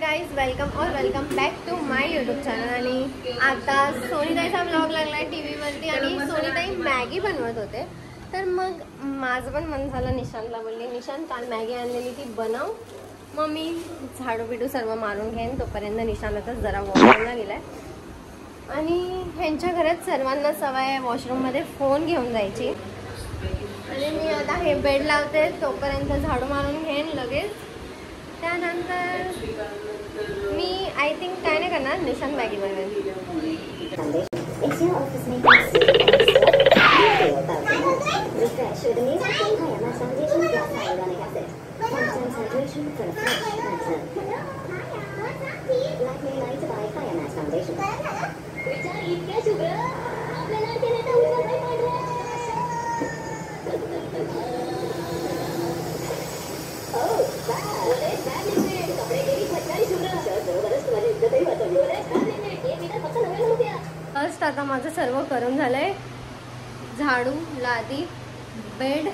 Guys welcome back to my YouTube channel. आणि आता सोनीताईचा blog लागलाय टीव्हीवरती आणि सोनीताई मॅगी बनवत होते. तर मग माझं पण मन झालं, निशांतला बोलले निशांत काल मॅगी आणलेली ती बनव, मग मी झाडू बिडू सर्व मारून घेईन. तोपर्यंत निशांत जरा वॉशरूमला गेलाय आणि ह्यांच्या घरात सर्वांना सवय आहे वॉशरूममध्ये फोन घेऊन जायची. आणि मी आता हे बेड लावते, तोपर्यंत झाडू मारून घेईन लगेच. त्यानंतर मी आय थिंक काय नाही करणार, निशांत मॅगी बनवेल. फर्स्ट आता माझं सर्व करून झालंय, झाडू, लादी, बेड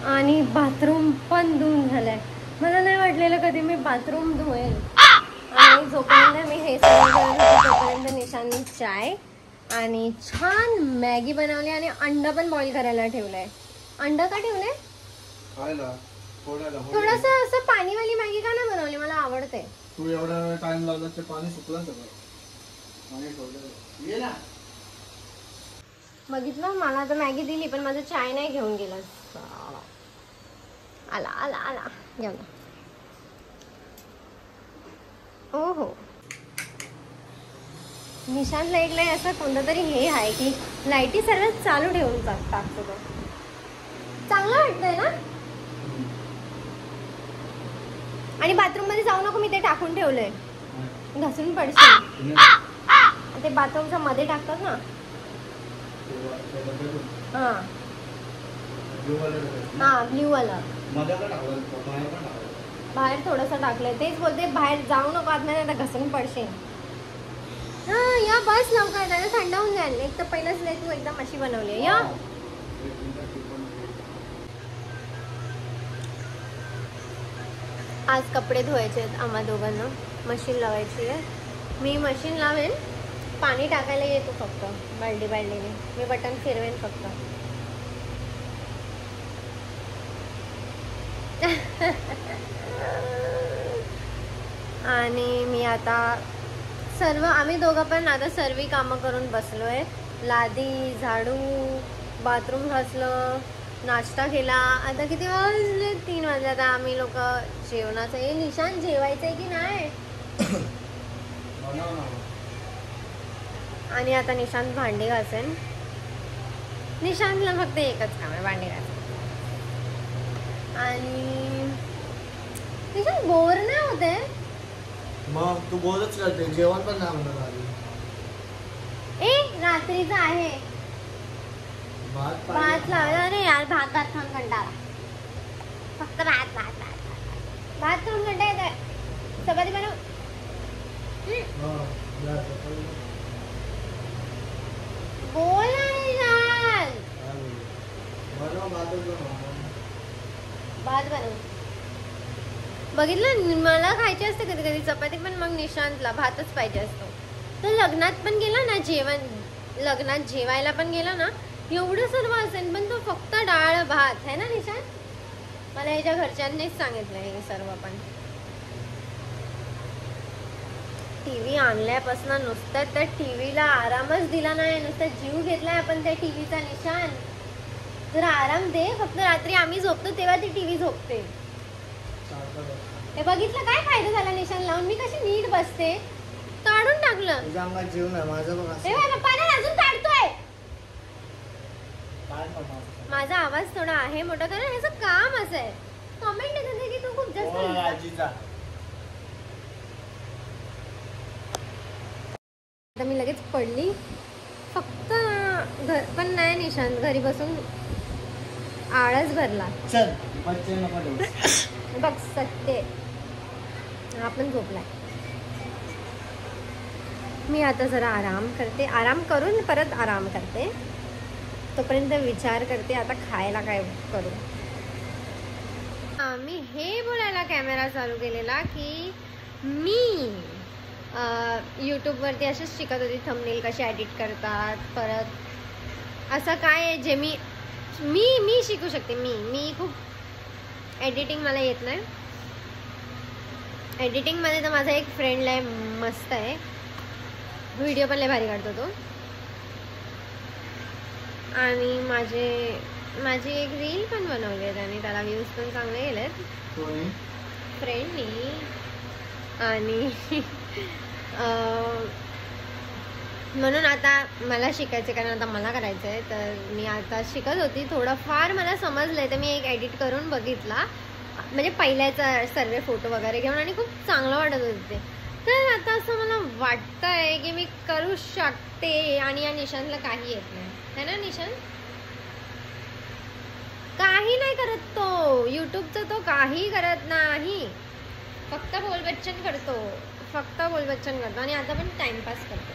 आणि बाथरूम पण धुवून झालंय. मला नाही वाटलेलं कधी मी बाथरूम धुवेल. आणि जोपर्यंत मी हे सगळं करत होते तोपर्यंत निशांनी चाय आणि छान मॅगी बनवली आणि अंडा पण बॉईल करायला ठेवलंय. अंडा का ठेवलंय? थोडस असं पाणीवाली मॅगी का नाही बनवली, मला आवडते. तू एवढा टाइम लावला ते पाणी सुकलं सगळं, पाणी ठेवलं ये ना. बघितलं, मला तर मॅगी दिली पण माझं चाय नाही घेऊन गेला. आला आला आला घेऊन. ओ हो, निशांतला एक नाही असं कोणतं तरी हे आहे की लाईटी सर्व चालू ठेवून टाकतो तो. चांगलं वाटतंय ना. आणि बाथरूम मध्ये जाऊ नको, मी ते टाकून ठेवलंय, घसरून पडशील. ते बाथरूमच्या मध्ये टाकतात ना. हा हा, ब्ल्यू वाला बाहेर थोडस टाकलंय. तेच बोलते बाहेर जाऊ नको आतमध्ये, आता घसरून पडशील. हा या बस लवकर, त्याला थंड होऊन जाईल. एक तर पहिलंच लय तू एकदम अशी बनवली. या आज कपडे धुवायचे आहेत आम्हा दोघांना, मशीन लावायची आहे. मी मशीन लावेल, पाणी टाकायला येतो फक्त बाल्डीने. मी बटन फिरवेन फक्त. आणि मी आता आम्ही दोघं पण आता सर्व कामं करून बसलोय. लादी, झाडू, बाथरूम घासलं, नाश्ता केला. आता किती वाजले? 3 वाजले. आता आम्ही लोक जेवणाचं. हे निशांत जेवायचंय की नाही? आणि आता निशांत भांडी घासेन. निशांतला फक्त एकच काम आहे, भांडी घासायचं. आणि निशांत बोर नाही होते? मग तू बोलच करते, जेवण पण नाही म्हणणार. ए रात्रीचं आहे भात लावला. अरे यार, भात खाऊन कंटाळा. फक्त भात खाऊन कंटाळा येतोय. चपाती बनव. बोल भात बनव. बघितलं, मला खायची असते कधी कधी चपाती, पण मग निशांतला भातच पाहिजे असतो. तर लग्नात पण गेला ना, लग्नात जेवायला पण गेला ना, एवढं सर्व असेल पण तो फक्त डाळ भात आहे ना निशांत. मला याच्या घरच्यांनीच सांगितलं हे सर्व. पण टीव्ही आणल्यापासून नुसतं त्या टीव्हीला आरामच दिला नाही, नुसतं जीव घेतलाय आपण त्या टीव्हीचा. निशांत जरा आराम दे. फक्त रात्री आम्ही झोपतो तेव्हा ती टीव्ही झोपते. हे बघितलं काय फायदा झाला निशांत लावून? मी कशी नीट बसते. काढून टाकलं. जीव नाही माझं बघ. अजून काढतोय. माझा आवाज थोडा आहे मोठा, कारण याचं काम असं आहे. कमेंट करते की तू खूप जास्त. आता मी लगेच पडली. फक्त घर पण नाही निशांत, घरी बसून आळस भरला. बघ सत्य आपण झोपलाय. मी आता जरा आराम करते. आराम करून परत आराम करते. तोपर्यंत विचार करते आता खायला काय करू. मी हे बोलायला कॅमेरा चालू केलेला की मी यूट्यूबवरती असेच शिकत होती थंबनेल कसे एडिट करतात, परत असं काय आहे जे मी शिकू शकते. मी खूप एडिटिंग मला येत नाही. एडिटिंगमध्ये तर माझा एक फ्रेंड आहे, मस्त आहे, व्हिडिओ पण लय भारी काढतो तो. आणि माझी एक रील पण बनवली आहे त्याने, त्याला व्ह्यूज पण चांगले गेलेत फ्रेंडनी. आणि म्हणून आता मला शिकायचं, कारण आता मला करायचं आहे. तर मी आता शिकत होती, थोडंफार मला समजलं आहे. तर मी एक एडिट करून बघितला, म्हणजे पहिल्याचा सर्व फोटो वगैरे घेऊन, आणि खूप चांगलं वाटत होते. तर आता असं मला वाटतं आहे की मी करू शकते. आणि या निशांतला काही येत नाही है ना निशांत? काही नाही करत तो यूट्यूबचं, तो काही करत नाही, फक्त बोलबच्चन करतो, आणि आता पण टाइमपास करतो.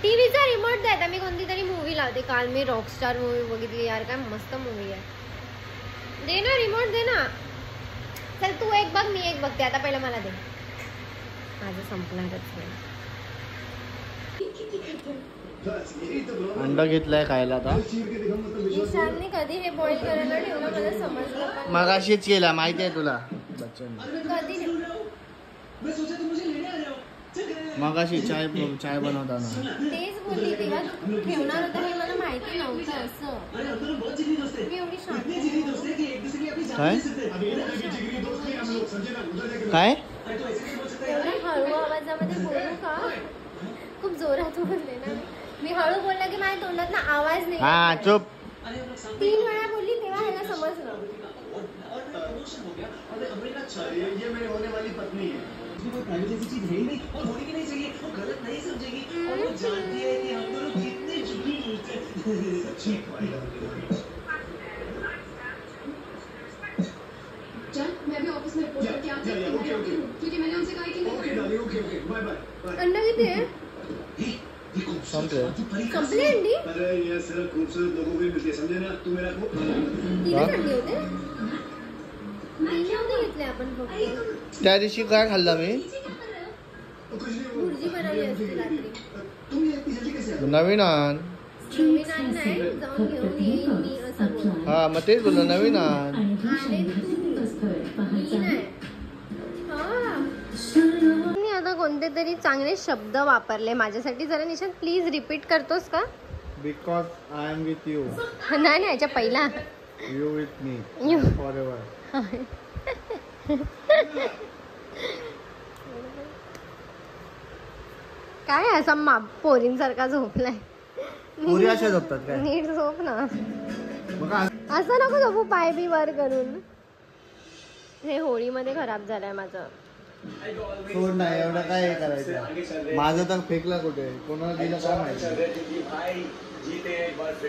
टीव्हीचा रिमोट द्या. आता मी कोणती तरी मूवी लावते. काल मी रॉकस्टार मूवी बघितली यार, काय मस्त मूवी आहे. दे ना रिमोट, दे ना. चल तू एक बघ, मी एक बघते. आता पहिलं मला दे, माझं संपणारच नाही. अंडा घेतलाय खायला आता. निशांतने कधी हे बॉईल करायला ठेवलं मला समजलं पण. मगाशीच केला, माहिती आहे तुला बच्चन. कधी मगाशी चाय बनवताना तेच बोलली, तेव्हा तू ठेवणार होतं हे मला माहिती नव्हतं. असं मी एवढी शांत काय काय एवढ्या हळू आवाजामध्ये बोलू का? खूप जोरात बोलले ना मी. हळू बोलला की माझ्या तोंडात ना आवाज नाही. हा चुप. 3 वेळा बोलली तेव्हा ह्याला समजलं. मैं भी ऑफिस में रिपोर्ट करके आती हूँ क्योंकि मैंने उनसे कहा कि अंडा किती आहे? संपले. संपले अंडी? अरे ये सिर्फ खूबसूरत लोगों को मिलती है, समझे ना? तू मेरा को 3 अंडी होते. 3 अंडी घेतले आपण फक्त. त्या दिवशी काय खाल्ला मी? भुर्जी बनवली असती रात्री. तुम ये इतनी जल्दी कैसे? नवीन आण. नवीन आण नाही, जाऊन घेऊन येईन मी असं बोलला. हा मग तेच बोललो, नवीन आण. अरे तू नाही. मी आता कोणते तरी चांगले शब्द वापरले माझ्यासाठी. जरा निशांत प्लीज रिपीट करतोस का? Because I am with you. नाही याच्या पहिला you with me You. Forever. काय असा पोरींसारखा झोपलाय? पोरी अशा झोपतात काय? नीट झोप ना. मग काय? असं नको झोपू पाय बी वर करून. हे होळीमध्ये खराब झालंय माझं. सोड नाही, एवढं काय करायचं. माझं तर फेकला कुठे, कोणाला दिलं काय माहिती.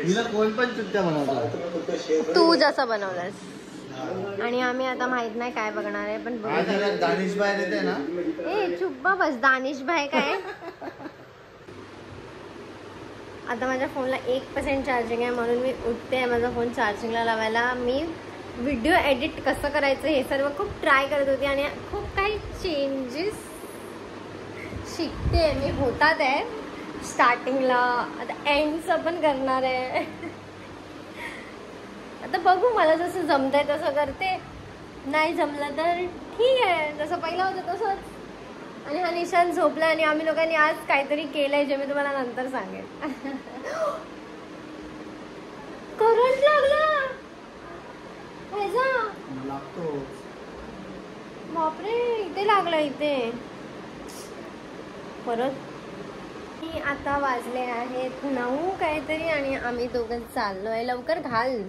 तिला कोण पण चुट्ट्या बनवतो. तू जसं बनवलंस. आणि आम्ही आता माहित नाही काय बघणार आहे, पण बघू. दानिश बाहेर येते ना. ए चुप्पा बस. दानिश भाई काय? आता माझ्या फोनला 1% चार्जिंग आहे, म्हणून मी उठते माझा फोन चार्जिंगला लावायला. मी व्हिडिओ एडिट कसं करायचं हे सर्व खूप ट्राय करत होती, आणि खूप काही चेंजेस शिकते मी. होतात आहे स्टार्टिंगला, आता एंडचं पण करणार आहे. आता बघू, मला जसं जमतंय तसं करते. नाही जमलं तर ठीक आहे, जसं पहिलं होतं तसंच. आणि हा निशांत झोपला, आणि आम्ही लोकांनी आज काहीतरी केलंय जे मी तुम्हाला नंतर सांगेन. करंट लागला. बापरे, इथे लागला इथे परत. आता वाजले आहेत 9 काहीतरी, आणि आम्ही दोघं चाललोय. लवकर घाल.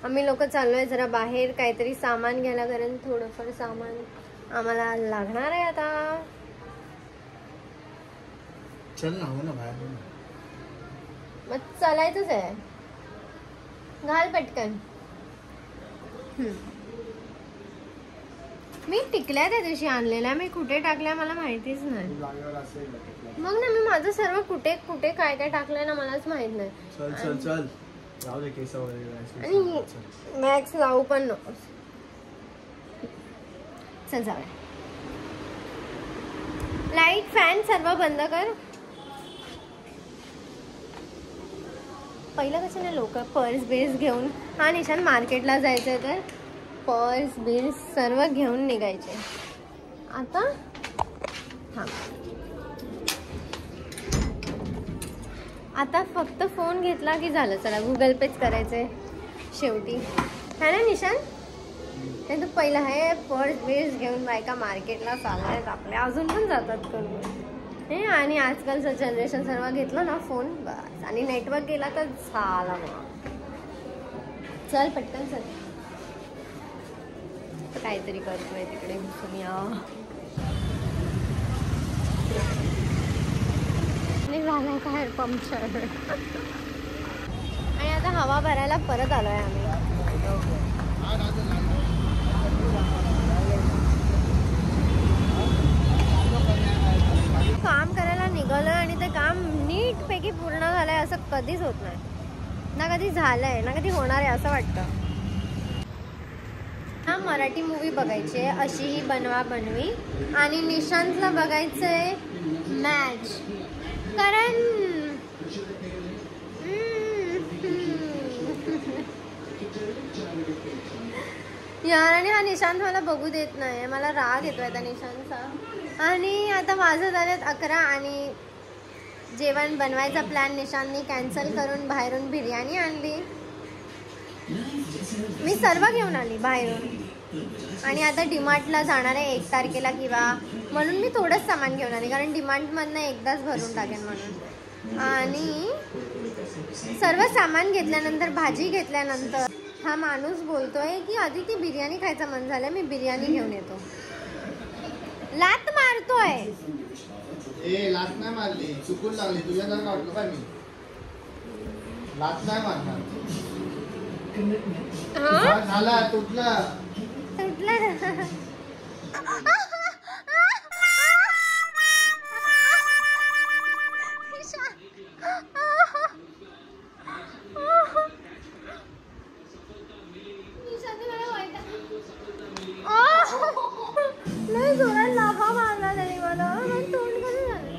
आम्ही लोक चाललोय जरा बाहेर काहीतरी सामान घ्यायला, कारण थोडंफार सामान आम्हाला लागणार आहे आता. चल ना, हो ना बाहेर. मग चालायचंच आहे. घाल पटकन. मी टिकल्या त्या दिवशी आणलेल्या, मी कुठे टाकल्या मला माहितीच नाही. मग ना मी माझं सर्व कुठे कुठे काय काय टाकलंय ना मलाच माहित नाही. चल चल चल. जाऊ दे केस वगैरे आणि मॅक्स लावू पण नको. चल जाऊया. लाईट फॅन सर्व बंद कर. पहिलं कसं ना लोक पर्स बिर्स घेऊन, हा निशान मार्केटला जायचं तर पर्स बिर्स सर्व घेऊन निघायचे. आता हां आता फक्त फोन घेतला की झालं. चला गुगल पेच करायचे शेवटी, है ना निशान? नाही तर पहिलं आहे पर्स बिर्स घेऊन बायका मार्केटला चालल्यात आपल्या, अजून पण जातात करून हे. आणि आजकालचं जनरेशन सर्व घेतलं ना फोन बस, आणि नेटवर्क गेला तर झाला मग. चल पटकन चल. काहीतरी करतोय तिकडे घुसून या. झाला काय पंक्चर. आणि आता हवा भरायला परत आलोय आम्ही. काम करायला निघालोय आणि ते काम नीटपैकी पूर्ण झालंय असं कधीच होत नाही. ना कधी झालंय ना कधी होणार आहे असं वाटतं. हा मराठी मूवी बघायची आहे अशी ही बनवा बनवी, आणि निशांतला बघायचंय मॅच. कारण यार, आणि हा निशांत मला बघू देत नाही. मला राग येतोय त्या निशांतचा. आणि आता माझं झालं 11 आणि जेवण बनवायचा प्लॅन निशांतनी कॅन्सल करून बाहेरून बिर्याणी आणली. मी सर्व घेऊन आली बाहेरून. आणि आता डीमार्टला जाणार आहे 1 तारखेला किंवा, म्हणून मी थोडंच सामान घेऊन आली, कारण डीमार्टमधनं एकदाच भरून टाकेन म्हणून. आणि सर्व सामान घेतल्यानंतर, भाजी घेतल्यानंतर हा माणूस बोलतोय की आधी ती बिर्याणी खायचं मन झालं, मी बिर्याणी घेऊन येतो. लात मारतोय. ए लात नाही मारली, चुकून लागली. तुझ्यासारखं वाटलं काय मी? लात नाही मारणार. झाला तुटला तुटला ना. नाही जोरात लाफा मारला त्याने मला. तोंड कसं झालं.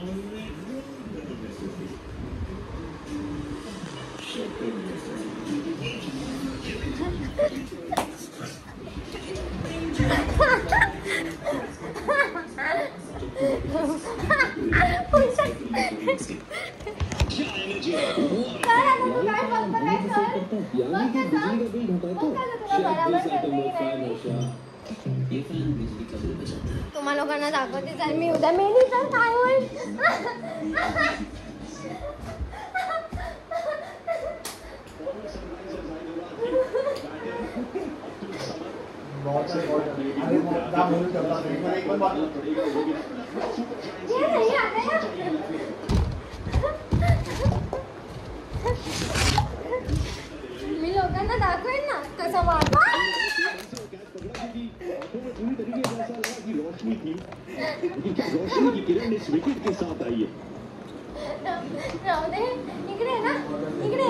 तुम्हा लोकांना दाखवते जर मी उद्या मेली तर काय होईल. मी लोकांना दाखवेन ना कसं वाटतं. राहू दे. इकडे ना, इकडे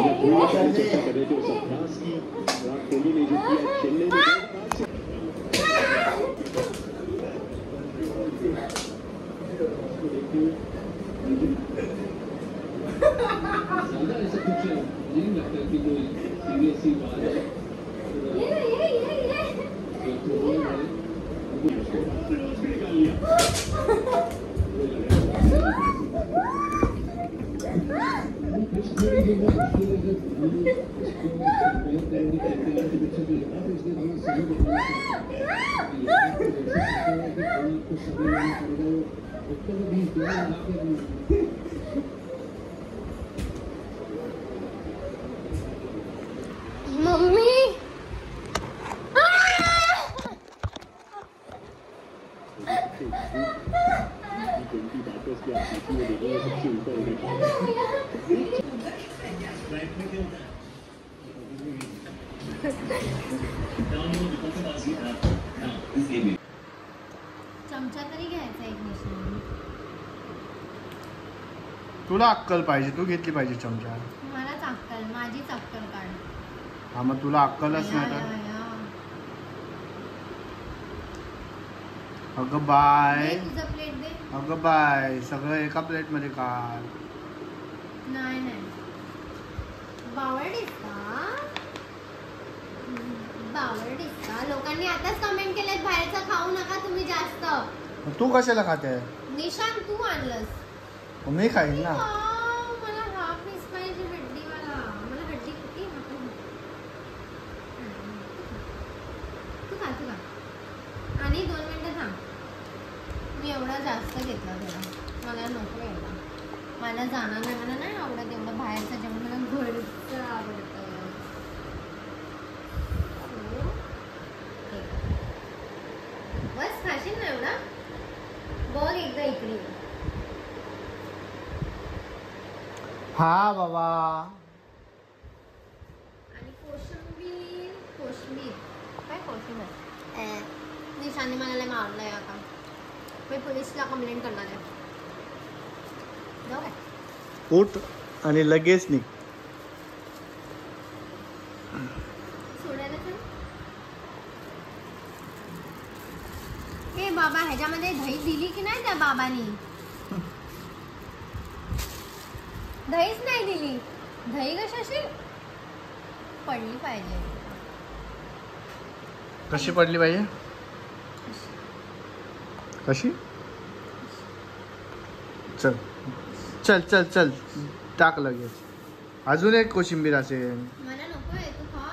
मम्मी. चमचा तरी घ्यायचा एक निशाण. तुला अक्कल पाहिजे, तू घेतली पाहिजे चमचा. मलाच अक्कल, माझीच अक्कल काढ. हा मग तुला अक्कलच नाही तर. अगं बाय, तुझं प्लेट दे. अगं बाय, सगळं एका प्लेट मध्ये काढ. नाही नाही, बावळीस का? बावळीस का? लोकांनी आताच कमेंट केलेत बाहेरचं खाऊ नका तुम्ही जास्त. तू कशाला खाते? निशांत तू आणलंस. मी खाईन ना. मला हा पीस पाहिजे हड्डीवाला. मला हड्डी किती तू खा तू खा. आणि 2 मिनिटं थांब. मी एवढा जास्त घेतला तुला, मला नको एवढा. मला जाणार नाही, मला नाही आवडत एवढं बाहेरचं जेवण, मला घरचं आवडतं. बस खाशील ना एवढा? बघ एकदा इकडे. हा बाबा. आणि कोशिंबीर. कोशिंबीर काय कोशिंबीर? निशाने मला लय मारलंय आता. मी पोलिसला कंप्लेंट करणार आहे. जाऊ काय? उठ आणि लगेच निघ. सोडायला चल. हे बाबा, ह्याच्यामध्ये दही दिली की नाही त्या बाबांनी? दहीच नाही दिली. दही कशाशी पडली पाहिजे. कशी पडली पाहिजे? कशी? चल चल चल चल, टाक लगेच. अजून एक कोशिंबीर असेल. मला नको आहे, तू खा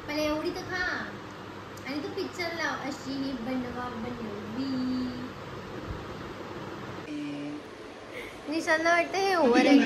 पहिले. एवढी तर खा. आणि तू पिक्चर लाव. अशी बनवा बनवी. निशांना वाटतं हे ओव्हर आहे.